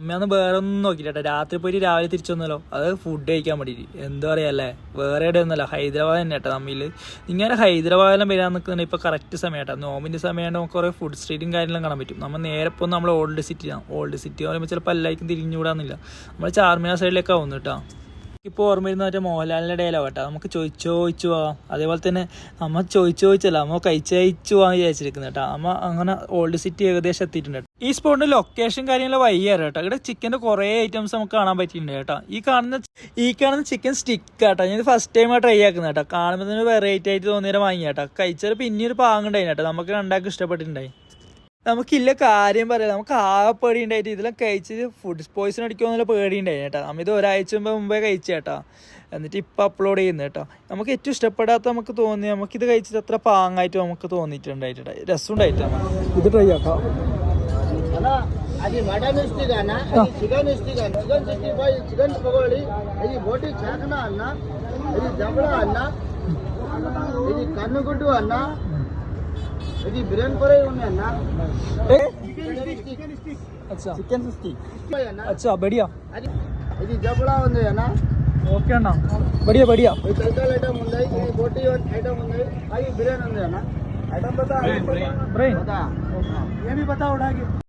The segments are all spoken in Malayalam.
അമ്മയൊന്ന് വേറെ ഒന്നും നോക്കിയില്ല. രാത്രി പോയിട്ട് രാവിലെ തിരിച്ചു വന്നല്ലോ. അത് ഫുഡ് കഴിക്കാൻ വേണ്ടിയിട്ട്. എന്താ പറയാല്ലേ, വേറെ എവിടെ ഒന്നല്ല, ഹൈദരാബാദ് തന്നെ കേട്ടോ. തമ്മിൽ ഇങ്ങനെ ഹൈദരാബാദെല്ലാം വരാൻ നിൽക്കുന്നത് ഇപ്പോൾ കറക്റ്റ് സമയം കേട്ടോ. നോമ്പിൻ്റെ സമയമാണ് നമുക്ക് കുറേ ഫുഡ് സ്ട്രീറ്റും കാര്യങ്ങളും കാണാൻ പറ്റും. നമ്മൾ നേരെ ഇപ്പോൾ നമ്മൾ ഓൾഡ് സിറ്റിയാണ്. ഓൾഡ് സിറ്റി പറയുമ്പോൾ ചിലപ്പോൾ എല്ലാവർക്കും തിരിഞ്ഞുകൂടാന്നില്ല. നമ്മൾ ചാർമിനാർ സൈഡിലേക്ക് ആവുന്നു കേട്ടോ. ഇപ്പോൾ ഓർമ്മ വരുന്ന മറ്റേ മോഹൻലാലിൻ്റെ ഡയലോഗ് കേട്ടോ. നമുക്ക് ചോദിച്ചു പോവാം. അതേപോലെ തന്നെ നമ്മൾ ചോദിച്ചല്ല, നമ്മൾ കഴിച്ചു പോകാൻ വിചാരിച്ചിരിക്കുന്നത് കേട്ടോ. നമ്മൾ അങ്ങനെ ഓൾഡ് സിറ്റി ഏകദേശം എത്തിയിട്ടുണ്ട്. ഈ സ്പോട്ടിൻ്റെ ലൊക്കേഷൻ കാര്യങ്ങൾ വയ്യാറ് കേട്ടോ. ഇവിടെ ചിക്കൻ്റെ കുറേ ഐറ്റംസ് നമുക്ക് കാണാൻ പറ്റിയിട്ടുണ്ട് കേട്ടോ. ഈ കാണുന്ന ചിക്കൻ സ്റ്റിക്ക് കേട്ടോ. ഞാൻ ഫസ്റ്റ് ടൈമാണ് ട്രൈ ആക്കുന്നത് കേട്ടോ. കാണുമ്പോൾ തന്നെ വെറൈറ്റി ആയിട്ട് തോന്നിയാൽ വാങ്ങി കേട്ടോ. കഴിച്ചാൽ പിന്നെ ഒരു പാങ്ങുണ്ടായി കേട്ടോ. നമുക്ക് രണ്ടാൾക്ക് ഇഷ്ടപ്പെട്ടിട്ടുണ്ടായി. നമുക്കില്ല കാര്യം പറയാം, നമുക്ക് ആകെ പേടി ഉണ്ടായിട്ട് ഇതെല്ലാം കഴിച്ചിട്ട് ഫുഡ് പോയ്സൺ അടിക്കുമെന്നുള്ള പേടി ഉണ്ടായി കേട്ടോ. നമ്മൾ ഇത് ഒരാഴ്ച മുമ്പേ കഴിച്ചു കേട്ടോ. എന്നിട്ട് ഇപ്പം അപ്ലോഡ് ചെയ്യുന്നത് കേട്ടോ. നമുക്ക് ഏറ്റവും ഇഷ്ടപ്പെടാത്ത നമുക്ക് തോന്നി, നമുക്കിത് കഴിച്ചിട്ട് അത്ര പാങ്ങായിട്ട് നമുക്ക് തോന്നിയിട്ടുണ്ടായിട്ട് രസം ഉണ്ടായിട്ട് ഇത് ട്രൈ ആക്കാം. అది మటన్ స్టిక్ అన్న, అది చికెన్ స్టిక్ అన్న, చికెన్ 65, చికెన్ పకోడీ, ఇది బోటి చాకనా అన్న, ఇది దబడా అన్న, ఇది కన్నుగుడ్డు అన్న, ఇది బిర్యానీ ఫ్రై ఉంది అన్న, अच्छा చికెన్ స్టిక్ అన్న, अच्छा बढ़िया. ఇది దబడా ఉంది అన్న. ఓకే అన్న, बढ़िया बढ़िया. ఇది తలకాయ ఐటమ్ ఉంది, ఇది బోటి ఐటమ్ ఉంది, అది బిర్యానీ ఉంది అన్న.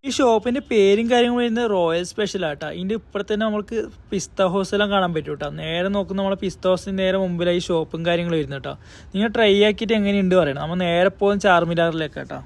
ഈ ഷോപ്പിന്റെ പേരും കാര്യങ്ങളും വരുന്നത് റോയൽ സ്പെഷ്യൽ ആട്ടാ. ഇതിന്റെ ഇപ്പുറത്ത് തന്നെ നമുക്ക് പിസ്ത ഹൗസ് എല്ലാം കാണാൻ പറ്റും കേട്ടോ. നേരെ നോക്കുന്ന നമ്മളെ പിസ്ത ഹൗസിന് നേരെ മുമ്പിലായി ഷോപ്പും കാര്യങ്ങളും വരുന്നത് കേട്ടോ. നിങ്ങൾ ട്രൈ ആക്കിയിട്ട് എങ്ങനെയുണ്ട് പറയണം. നമ്മൾ നേരെ പോകും ചാർമിനാറിലേക്ക് കേട്ടോ.